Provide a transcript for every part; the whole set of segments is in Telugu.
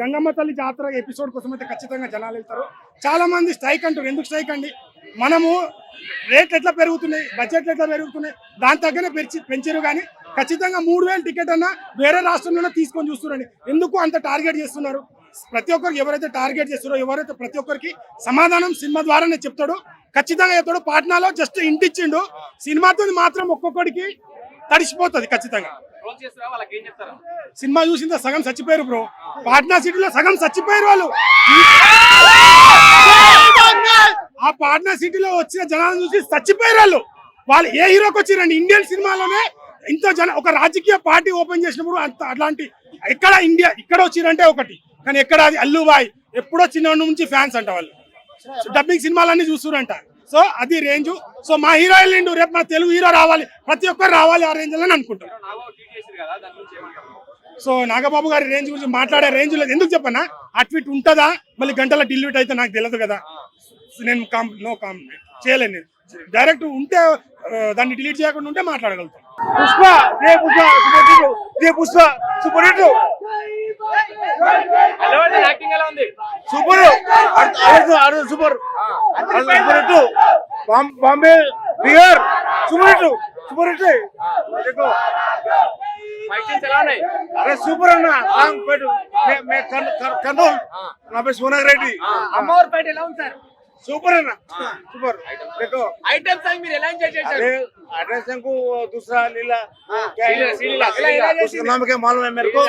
గంగమ్మ తల్లి జాతర ఎపిసోడ్ కోసం అయితే ఖచ్చితంగా జనాలు వెళ్తారు. చాలా మంది స్ట్రైక్ అంటారు. ఎందుకు స్ట్రైక్ అండి? మనము రేట్లు ఎట్లా పెరుగుతున్నాయి, బడ్జెట్లు ఎట్లా పెరుగుతున్నాయి, దాని తగ్గనే పెంచారు. కానీ ఖచ్చితంగా 3000 టికెట్ అన్నా వేరే రాష్ట్రంలోనే తీసుకొని చూస్తున్నారండి. ఎందుకు అంత టార్గెట్ చేస్తున్నారు? ప్రతి ఒక్కరికి ఎవరైతే టార్గెట్ చేస్తారో, ఎవరైతే ప్రతి ఒక్కరికి సమాధానం సినిమా ద్వారానే చెప్తాడు. ఖచ్చితంగా చెప్తాడు. పాట్నాలో జస్ట్ ఇంటిచ్చిండు, సినిమాతో మాత్రం ఒక్కొక్కడికి తడిసిపోతుంది ఖచ్చితంగా. సినిమా చూసిందా సగం చచ్చిపోయారు బ్రో. పాట్నా సిటీలో సగం చచ్చిపోయారు వాళ్ళు. ఆ పాట్నా సిటీలో వచ్చిన జనాలను చూసి చచ్చిపోయారు వాళ్ళు. వాళ్ళు ఏ హీరోకి వచ్చిరండి? ఇండియన్ సినిమాలోనే ఇంత ఒక రాజకీయ పార్టీ ఓపెన్ చేసినప్పుడు అట్లాంటి ఎక్కడ ఇండియా ఇక్కడ వచ్చిరంటే ఒకటి, కానీ ఎక్కడ అది అల్లు బాయ్ ఎప్పుడో చిన్న నుంచి ఫ్యాన్స్ అంట వాళ్ళు. డబ్బింగ్ సినిమాలన్నీ చూస్తురంట. సో అది రేంజ్. సో మా హీరో వెళ్ళిండు, రేపు మన తెలుగు హీరో రావాలి, ప్రతి ఒక్కరు రావాలి ఆ రేంజ్ అని అనుకుంటాం. సో నాగబాబు గారి రేంజ్ గురించి మాట్లాడే రేంజ్ లేదు. ఎందుకు చెప్పనా? ఆ ట్వీట్ ఉంటుందా మళ్ళీ గంటల డిలీట్ అయితే నాకు తెలియదు కదా. నేను చేయలేను. నేను డైరెక్ట్ ఉంటే దాన్ని డిలీట్ చేయకుండా ఉంటే మాట్లాడగలుగుతాను. Pushpa Pushpa super hit, super super hit. Bombay Bihar super hit, super hit. అరే సూపర్ అన్న సాంగ్ పెట్టు. కర్నూలు నా పేరు సోనాగ్ రెడ్డి. అమ్మవారి పేట ఎలా ఉంది సార్? సూపర్ है ना, सुपर. देखो आइटम सॉन्ग మీరు ఎలా ఎంజాయ్ చేశారు? आइटम सॉन्ग को दूसरा लीला क्या है, उसका नाम क्या मालूम है मेरे को.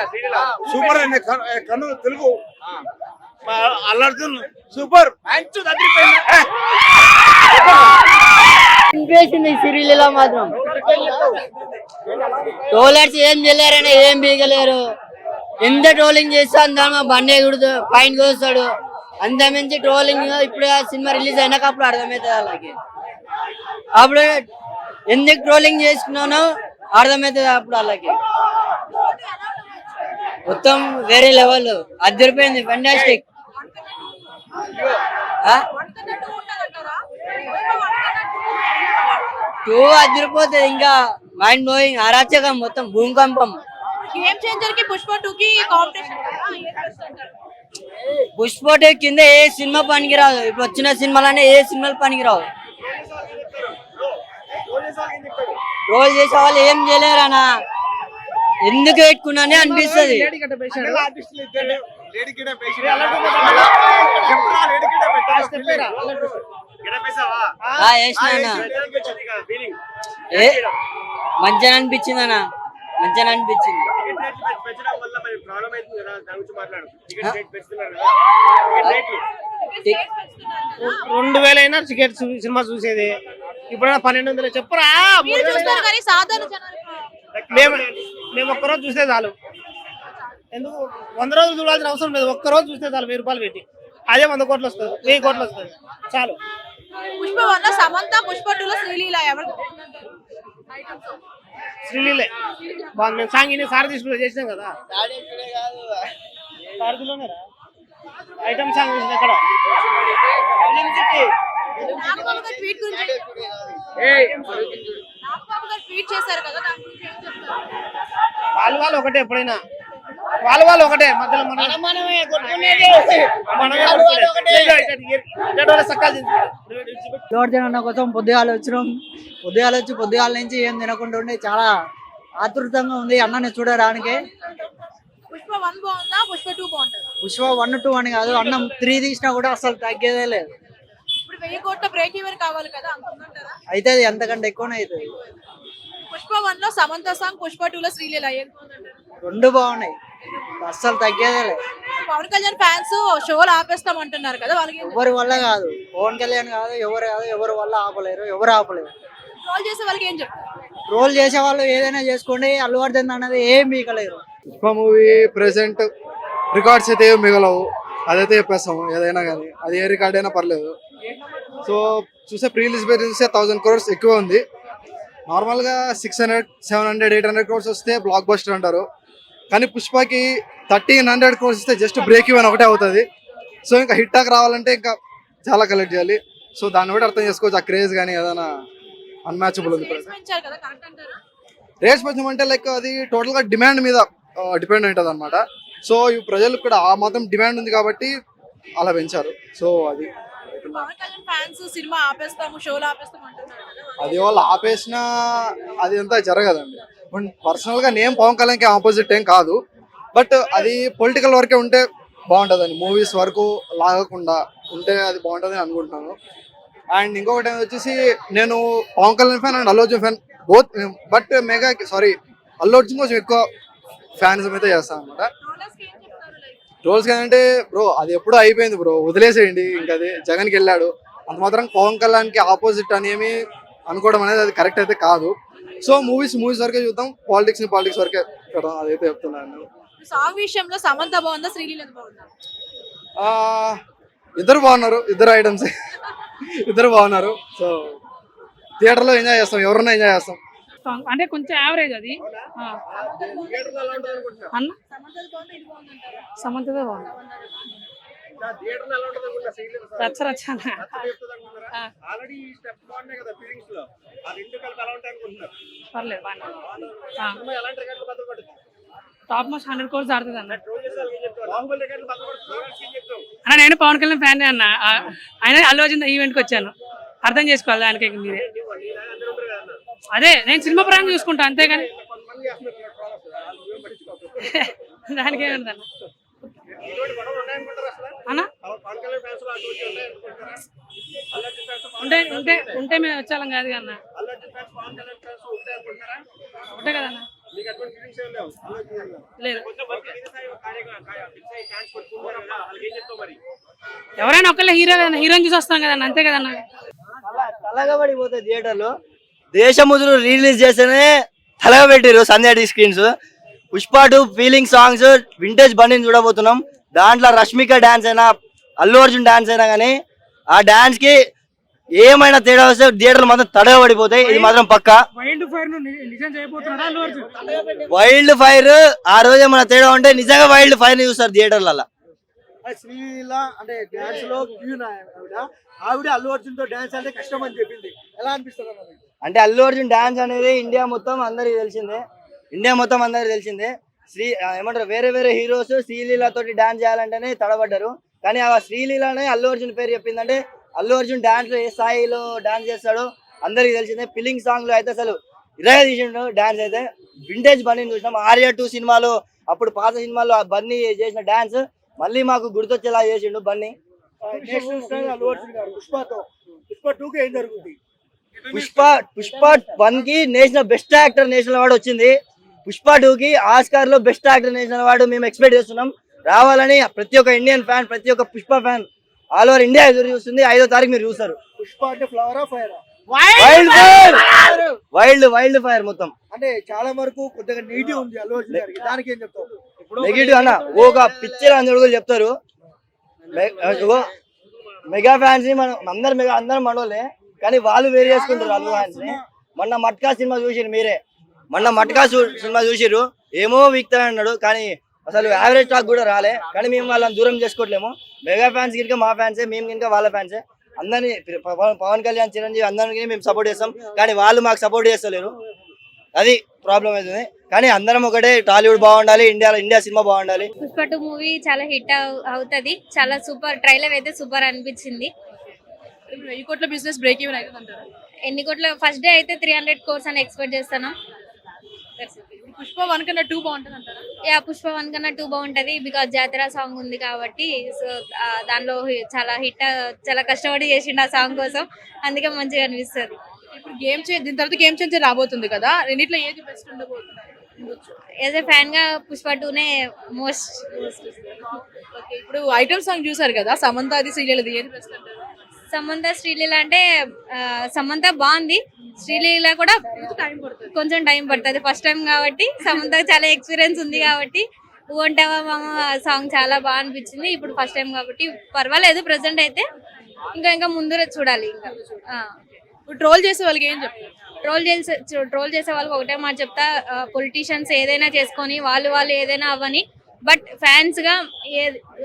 सुपर है कन्नू तेलुगु అల్లర్జున్ సూపర్. మంచు దదిరిపోయింది. ఇంపేసింది సీరియల్ ఇలా మాత్రం. ట్రోలర్స్ ఏం చేయలేరని ఏం బీగలేరు. ఎంత ట్రోలింగ్ చేస్తా అంతా బండి ఎగుడుతూ పైన చూస్తాడు. అంత మించి ట్రోలింగ్ ఇప్పుడు సినిమా రిలీజ్ అయినాక అప్పుడు అర్థమవుతుంది అలాగే. అప్పుడు ఎందుకు ట్రోలింగ్ చేసుకున్నానో అర్థమవుతుంది అప్పుడు అలాగే. మొత్తం వేరే లెవెల్ అదిరిపోయింది. ఫెంటాస్టిక్. టూ అదిరిపోతుంది. ఇంకా మైండ్ బ్లోయింగ్, అరాచకం, మొత్తం భూకంపం. పుష్ప టూ కింద ఏ సినిమా పనికిరాదు. ఇప్పుడు వచ్చిన సినిమాలనే ఏ సినిమాలు పనికిరావు. రోల్ చేసే వాళ్ళు ఏం చేయలేరనా, ఎందుకు పెట్టుకున్నానే అనిపిస్తుంది. మంచిగా అనిపించింది అన్న, మంచిగా అనిపించింది. 2000 అయినా టికెట్ సినిమా చూసేది. ఇప్పుడైనా 1200 చెప్పురా. మేము ఒక్కరోజు చూస్తే చాలు. ఎందుకు 100 రోజులు చూడాల్సిన అవసరం లేదు. ఒక్కరోజు చూస్తే చాలు. 1000 రూపాయలు పెట్టి అదే 100 కోట్లు వస్తుంది, 1000 కోట్లు వస్తుంది చాలు. పుష్ప 1 సమంత, పుష్ప 2 శ్రీలీల ఎవరు? శ్రీలీలే బాగుంది. మేము సాంగ్ సార్ తీసుకుని చేసినాం కదా. ఐటమ్ సాంగ్ చూసిన ఎక్కడ వాళ్ళు ఒకటే. ఎప్పుడైనా వాళ్ళు ఒకటే. మధ్యలో అన్న కోసం పొద్దుగాల వచ్చినాం. పొద్దుగాల నుంచి ఏం తినకుండా ఉండే చాలా ఆతృతంగా ఉంది అన్నని చూడడానికి. పుష్ప 1 బాగుందా, పుష్ప 2 బాగుంటది? పుష్ప 1, 2 అని కాదు, అన్నం 3 తీసినా కూడా అసలు తగ్గేదే లేదు. ఇప్పుడు 1000 కోట్ల బ్రేక్ ఈవెన్ కావాలి కదా, అనుకుంటారా? అయితే అది ఎంతకంటే ఎక్కువనే అవుతుంది. పుష్ప 1 లో సమంత సాంగ్, పుష్ప 2 లో శ్రీలీల ఏం బాగుందంటారు? 2 బాగున్నాయి, అస్సలు తగ్గేదే లేదు. పవన్ కళ్యాణ్ ఫ్యాన్స్ షోలు ఆపేస్తాం అంటున్నారు కదా, వాళ్ళకి ఎవరి వల్ల కాదు, పవన్ కళ్యాణ్ కాదు, ఎవరి వల్ల ఆపలేరు. ఎవరు ఆపలేరు. ట్రోల్ చేసే వాళ్ళకి ఏం చెప్తారు? రోల్ చేసే వాళ్ళు ఏదైనా చేసుకోండి, అల్లు అర్జున్ అన్నది ఏం మిగలేరు. పుష్ప మూవీ ప్రెసెంట్ రికార్డ్స్ అయితే ఏం మిగలవు, అదైతే చెప్పేస్తాము. ఏదైనా కానీ అది ఏ రికార్డ్ అయినా పర్లేదు. సో చూసే ప్రీ రిలీజ్ చూస్తే 1000 crores ఎక్కువ ఉంది. నార్మల్గా 600, 700, 800 crores వస్తే బ్లాక్ బస్టర్ అంటారు. కానీ పుష్పకి 1300 crores ఇస్తే జస్ట్ బ్రేక్ ఈవెన్ ఒకటే అవుతుంది. సో ఇంకా హిట్ టాక్ రావాలంటే ఇంకా చాలా కలెక్ట్ చేయాలి. సో దాన్ని బట్టి అర్థం చేసుకోవచ్చు ఆ క్రేజ్ కానీ ఏదైనా అన్మ్యాచబుల్ ఉంది. రేస్ పెంచమంటే లైక్ అది టోటల్గా డిమాండ్ మీద డిపెండ్ ఉంటుంది అనమాట. సో ఈ ప్రజలకు కూడా ఆ మాత్రం డిమాండ్ ఉంది కాబట్టి అలా పెంచారు. సో అది పవన్ కళ్యాణ్ ఫ్యాన్స్ సినిమా ఆపేస్తాము, షోలు ఆపేస్తాము అంటున్నారు కదా. అది వాళ్ళు ఆపేసినా అది అంతా జరగదండి. పర్సనల్ గా నేను పవన్ కళ్యాణ్కి ఆపోజిట్ ఏం కాదు, బట్ అది పొలిటికల్ వరకే ఉంటే బాగుంటుందండి. మూవీస్ వరకు లాగకుండా ఉంటే అది బాగుంటుంది అనుకుంటున్నాను. అండ్ ఇంకొకటి వచ్చేసి నేను Pawan Kalyan fan and Allu Arjun fan both, but Allu Arjun కొంచెం ఎక్కువ ఫ్యాన్స్ అయితే చేస్తాను అనమాట. ట్రోలర్స్కి ఏం చెప్తారు? లైక్ ట్రోల్స్ అంటే బ్రో అది ఎప్పుడో అయిపోయింది బ్రో, వదిలేసేయండి. ఇంకా అది జగన్కి వెళ్ళాడు అంత మాత్రం పవన్ కళ్యాణ్కి ఆపోజిట్ అనేమి అనుకోవడం అనేది అది కరెక్ట్ అయితే కాదు. సో మూవీస్ వరకే చూద్దాం, పాలిటిక్స్ వరకే కదా, అదైతే చెప్తున్నాను. సాంగ్ విషయంలో సమంత బాగుందా, శ్రీలీల బాగుందా? ఇద్దరు బాగున్నారు, ఇద్దరు ఐటమ్స్ ఇద్దరు బాగున్నారు. సో థియేటర్లో ఎంజాయ్ చేస్తాం, ఎవరన్నా ఎంజాయ్ చేస్తాం. అంటే కొంచెం యావరేజ్ అది అన్న. సమంతదే బాగుంది, రచ్చ రచ్చ పర్లేదు టాప్ మోస్ట్ 100 crores ఆడుతుంది అన్న. నేను పవన్ కళ్యాణ్ ఫ్యాన్ అన్న. ఆయన అల్లు అర్జున్ ఈవెంట్కి వచ్చాను, అర్థం చేసుకోవాలి దానికి మీరే. అదే నేను సినిమా పరంగా చూసుకుంటా అంతేగాని దానికి ఏమంటుంది అన్న. ఉంటే మేము వచ్చేవాళ్ళం కాదు అన్న. ఒకటే కదన్నా, లేదు ఎవరైనా ఒకళ్ళే హీరోని చూసి వస్తాం కదన్న, అంతే కదన్నా. తలగబడిపోతాయి థియేటర్లో. దేశముద్రు రిలీజ్ చేస్తేనే తలగబెట్టారు Sandhya screens. Pushpa 2 feeling songs vintage బండిని చూడబోతున్నాం. దాంట్లో రష్మిక డాన్స్ అయినా అల్లు అర్జున్ డాన్స్ అయినా కానీ ఆ డాన్స్ కి ఏమైనా తేడా వస్తే థియేటర్లు మాత్రం తడగబడిపోతాయి, ఇది మాత్రం పక్కా. వైల్డ్ ఫైర్ ఆ రోజు ఏమైనా తేడా ఉంటే నిజంగా వైల్డ్ ఫైర్ ని చూస్తారు థియేటర్లలో. శ్రీలీల అంటే డాన్స్ లో ఆవిడ అల్లు అర్జున్ తో డాన్స్ అంటే కష్టం అని చెప్పింది, ఎలా అనిపిస్తుంది? అంటే అల్లు అర్జున్ డాన్స్ అనేది ఇండియా మొత్తం అందరికి తెలిసిందే. ఏమంటారు, వేరే వేరే హీరోస్ శ్రీలీల తోటి డాన్స్ చేయాలంటేనే తడబడ్డారు. కానీ ఆ శ్రీలీలనే అల్లు అర్జున్ పేరు చెప్పిందంటే అల్లు అర్జున్ డాన్స్ ఏ స్థాయిలో డాన్స్ చేస్తాడో అందరికి తెలిసిందే. ఫిల్లింగ్ సాంగ్ లో అయితే అసలు ఇరగా తీసిండు డాన్స్. అయితే వింటేజ్ బన్నీని చూసినాం. ఆర్య 2 సినిమాలో అప్పుడు పాత సినిమాలో బన్నీ చేసిన డాన్స్ మళ్ళీ మాకు గుర్తొచ్చేలా చేసిండు బన్నీ. పుష్ప 1 కి national best actor national award వచ్చింది. పుష్ప 2 కి ఆస్కార్ లో బెస్ట్ యాక్టర్ నేషనల్ అవార్డు మేము ఎక్స్పెక్ట్ చేస్తున్నాం రావాలని. ప్రతి ఒక్క ఇండియన్ ఫ్యాన్, ప్రతి ఒక్క Pushpa fan all over India ఎదురు చూస్తుంది. 5వ తారీఖు మీరు చూస్తారు. పుష్ప అంటే flower of fire, wild fire మొత్తం. అంటే చాలా వరకు కొద్దిగా నెగిటివ్ ఉంది అల్లు అర్జున్ గారికి, దానికి ఏం చెప్తావు? నెగిటివ్ అన్న ఒక పిక్చర్ అందరూ చెప్తారు. మెగా ఫ్యాన్స్ ని మనం అందరం మనోళ్ళే, కానీ వాళ్ళు వేరే చేసుకుంటారు అల్లు ఫ్యాన్స్ ని. మొన్న మట్కా సినిమా చూసిరు మీరే, సినిమా చూసిర్రు. ఏమో వీక్తా అన్నాడు, కానీ అసలు యావరేజ్ టాక్ కూడా రాలే. కానీ మేము వాళ్ళని దూరం చేసుకోవట్లేము. మెగా ఫ్యాన్స్ కనుక మా ఫ్యాన్సే, మేము కనుక వాళ్ళ ఫ్యాన్సే. అందరినీ పవన్ కళ్యాణ్, చిరంజీవి అందరికీ మేము సపోర్ట్ చేస్తాం, కానీ వాళ్ళు మాకు సపోర్ట్ చేస్తలేరు. అది ప్రాబ్లం అవుతుంది. కానీ అందరం ఒకటే, టాలీవుడ్ బాగుండాలి, ఇండియా సినిమా బాగుండాలి. పుష్ప 2 మూవీ చాలా హిట్ అవుతుంది. చాలా సూపర్, ట్రైలర్ అయితే సూపర్ అనిపించింది. 1000 కోట్ల బిజినెస్ బ్రేక్ ఈవెన్ అవుతుంది అంటారు. ఎన్ని కోట్ల? ఫస్ట్ డే అయితే 300 crores అని ఎక్స్పెక్ట్ చేస్తాను. పుష్ప 1 కన్నా 2 బాగుంటుంది అంటారా? పుష్ప 1 కన్నా 2 బాగుంటది. బికాజ్ జాతర సాంగ్ ఉంది కాబట్టి. సో దానిలో చాలా హిట్, చాలా కష్టపడి చేసిండు ఆ సాంగ్ కోసం, అందుకే మంచిగా అనిపిస్తుంది. ఇప్పుడు దీని తర్వాత గేమ్ చేంజర్ రాబోతుంది కదా, రెండిట్లో ఏది బెస్ట్ ఉండబోతుంది? యాజ్ ఎ ఫ్యాన్ గా పుష్ప 2నే మోస్ట్. ఇప్పుడు ఐటమ్ సాంగ్ చూసారు కదా, సమంత అది శ్రీలీల, ఏది బెస్ట్ అంటారు? సమంత శ్రీలీల అంటే సమంత బాగుంది, శ్రీలీల కూడా కొంచెం టైం పడుతుంది. ఫస్ట్ టైం కాబట్టి సమంత చాలా ఎక్స్పీరియన్స్ ఉంది కాబట్టి. ఉంటావా మామ సాంగ్ చాలా బాగా అనిపించింది. ఇప్పుడు ఫస్ట్ టైం కాబట్టి పర్వాలేదు. ప్రెసెంట్ అయితే ఇంకా ముందు చూడాలి. ఇంకా ట్రోల్ చేసే వాళ్ళకి ఏం చెప్తారు? ట్రోల్ చేసే వాళ్ళకి ఒకటే మాట చెప్తా, పొలిటీషియన్స్ ఏదైనా చేసుకొని వాళ్ళు ఏదైనా అవ్వని, బట్ ఫ్యాన్స్ గా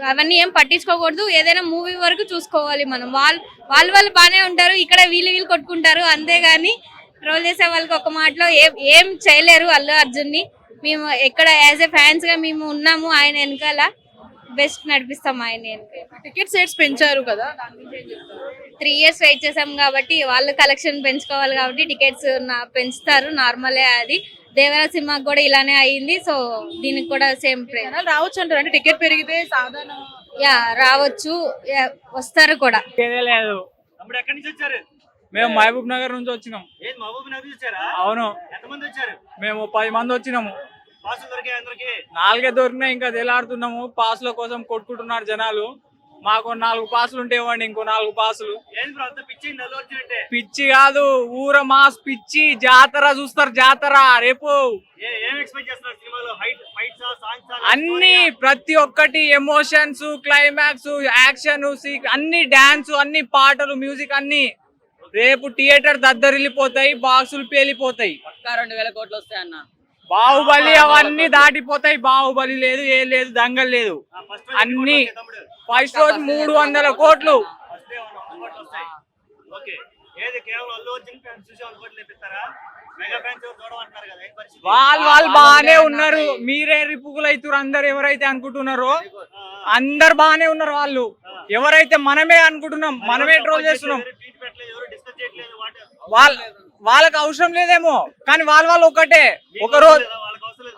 అవన్నీ ఏం పట్టించుకోకూడదు. ఏదైనా మూవీ వరకు చూసుకోవాలి మనం. వాళ్ళు బాగానే ఉంటారు, ఇక్కడ వీళ్ళు కొట్టుకుంటారు, అంతేగాని ట్రోల్ చేసే వాళ్ళకి ఒక మాటలో ఏం చేయలేరు అల్లు అర్జున్ ని. మేము ఎక్కడ యాజ్ ఎ ఫ్యాన్స్ గా మేము ఉన్నాము ఆయన వెనకాల, బెస్ట్ నడిపిస్తాం ఆయన వెనకాల. టికెట్ రేట్స్ పెంచారు కదా, దాని గురించి ఏం చెప్తారు? 3 years వెయిట్ చేసాం కాబట్టి వాళ్ళు కలెక్షన్ పెంచుకోవాలి కాబట్టి టికెట్స్ పెంచుతారు, నార్మలే అది. దేవరా సినిమాకి కూడా ఇలానే అయ్యింది, సో దీనికి కూడా సేమ్ ప్రైస్. జనాలు రావచ్చు అంటారు, అంటే టికెట్ పెరిగితే సాధారణ యా రావచ్చు, వస్తారు కూడా. లేదు. తమ్ముడు ఎక్కడి నుంచి వచ్చారు? మేము మహబూబ్ నగర్ నుంచి వచ్చినాం. ఏం మహబూబ్ నగర్ నుంచి వచ్చారా? అవును, ఎంతమంది వచ్చారు? మేము 10 మంది వచ్చినాము. పాసులు దొరికాయి అందరికి? 4 దొరికినాయి, ఇంకా తెలాడుతున్నాము. పాసుల కోసం కొట్టుకుంటున్నారు జనాలు. మాకు 4 పాసులు ఉంటే ఇవ్వండి, ఇంకో 4 పాసులు. ఏంది బ్రో అంత పిచ్చి అల్లు అర్జున్ అంటే? పిచ్చి కాదు, ఊర మాస్ పిచ్చి. జాతర చూస్తారు, జాతర రేపు. ఏం ఎక్స్పెక్ట్ చేస్తున్నారు సినిమాలో? ఫైట్స్, సాంగ్స్, అన్ని ప్రతి ఒక్కటి, ఎమోషన్స్, క్లైమాక్స్, యాక్షన్, అన్ని డాన్స్, అన్ని పాటలు, మ్యూజిక్ అన్ని. రేపు థియేటర్ దద్దరిల్లిపోతాయి, బాక్సులు పేలిపోతాయి. 2,000 కోట్లు వస్తాయన్న. బాహుబలి అవన్నీ దాటిపోతాయి. బాహుబలి లేదు, ఏం లేదు, దంగల్ లేదు, అన్ని. ఫస్ట్ రోజు 300 కోట్లు. ఓకే, ఏది కేవలం అల్లు అర్జున్ ఫ్యాన్స్ చూసి 1 కోట్లు లేపిస్తారా? మెగా ఫ్యాన్స్ చూడమంటున్నారు కదా, ఏం పరిస్థితి? వాళ్ళు బాగానే ఉన్నారు, మీరే రిపుకులు అవుతారు. అందరు ఎవరైతే అనుకుంటున్నారో అందరు బాగానే ఉన్నారు. వాళ్ళు ఎవరైతే మనమే అనుకుంటున్నాం, మనమే ట్రోల్ చేస్తున్నాం. ట్వీట్ పెట్టలేదు, ఎవరు డిస్కస్ చేయట్లేదు. వాళ్ళకి అవసరం లేదేమో, కానీ వాళ్ళు ఒకటే. ఒక రోజు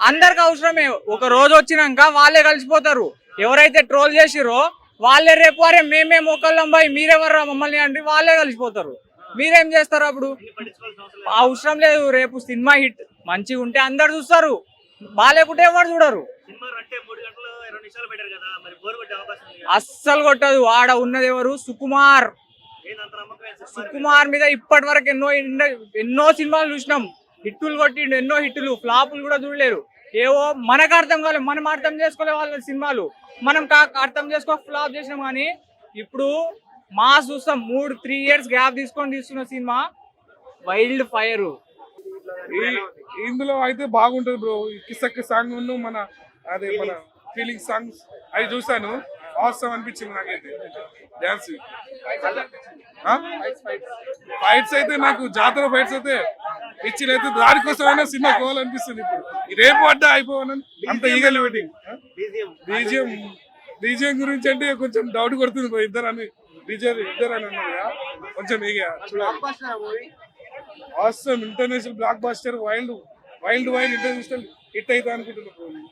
అందరికి అవసరమే. ఒక రోజు వచ్చినాక వాళ్ళే కలిసిపోతారు. ఎవరైతే ట్రోల్ చేసిరో వాళ్ళే రేపు అరే మేమేం ఒకళ్ళం బాయ్ మీరెవర్రా మమ్మల్ని అంటే వాళ్ళే కలిసిపోతారు. మీరేం చేస్తారు అప్పుడు? అవసరం లేదు. రేపు సినిమా హిట్ మంచిగా ఉంటే అందరు చూస్తారు, బాగాలేకుంటే ఎవరు చూడరు. సినిమా అంటే 3 గంటలు 20 నిమిషాలు పెట్టారు కదా, మరి బోర్ కొట్టే అవకాశం ఉంది. అస్సలు కొట్టదు. ఆడ ఉన్నది ఎవరు? సుకుమార్. ఏందంత నమ్మకం? సుకుమార్ మీద ఇప్పటి వరకు ఎన్నో సినిమాలు చూసినాం. హిట్టులు కొట్టిండు, ఎన్నో హిట్టులు. ఫ్లాపులు కూడా చూడలేరు. ఏవో మనకు అర్థం కాలేదు, మనం అర్థం చేసుకోలే వాళ్ళ సినిమాలు. మనం అర్థం చేసుకో ఫ్లాప్ చేసినాం. కానీ ఇప్పుడు మాస్ చూస్తాం. 3 years గ్యాప్ తీసుకొని తీస్తున్న సినిమా వైల్డ్ ఫైర్. ఇందులో అయితే బాగుంటది బ్రో. కిసక్ సాంగ్ మన అదే మన ఫీలింగ్ సాంగ్స్ అవి చూసాను, అవసరం అనిపించింది నాకైతే. డాన్స్ ఫైట్స్ అయితే నాకు జాతర ఫైట్స్ అయితే ఇచ్చినైతే దానికోసమైనా సినిమా పోవాలనిపిస్తుంది. ఇప్పుడు రేపు అడ్డా అయిపోవాలని అంత ఈగల్ వెయిటింగ్. బీజిఎం గురించి అంటే కొంచెం డౌట్ కొడుతుంది బ్రో. ఇద్దరు అని అన్నారు కదా, కొంచెం ఇక చూడాలి. అవసరం international blockbuster, wild international hit అయితే అనుకుంటున్నాను.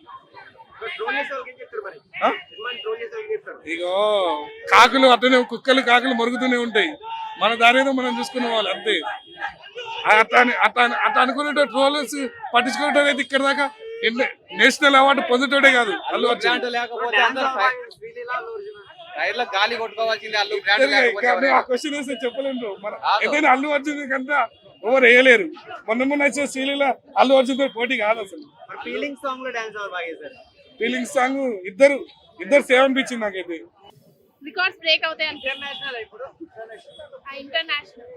ఇగో కాకులు అట్లనే, కుక్కలు కాకులు మరుగుతూనే ఉంటాయి. మన దారేదో మనం చూసుకునే వాళ్ళు అంతే. అట్లా అనుకునే ట్రోలర్స్ పట్టించుకునేటోడు అయితే ఇక్కడ దాకా నేషనల్ అవార్డు పొందేటోడే కాదు అల్లు అర్జున్. గాలి కొట్టుకోవాల్సింది అల్లు. ఆ క్వశ్చన్ వేస్తే చెప్పలేము. మన ఏదైనా అల్లు అర్జున్ కంటే ఎవరు వేయలేరు. మొన్న వచ్చే శ్రీలీల అల్లు అర్జున్ తో పోటీ కాదు అసలు. ఫీలింగ్ సాంగ్ లో డాన్స్ ఎవరు బాగా చేశారు? ఫీలింగ్ సాంగ్ ఇద్దరు సేవ్ అనిపించింది నాకైతే. రికార్డ్స్ బ్రేక్ అవుతాయి ఇంటర్నేషనల్ ఇప్పుడు ఇంటర్నేషనల్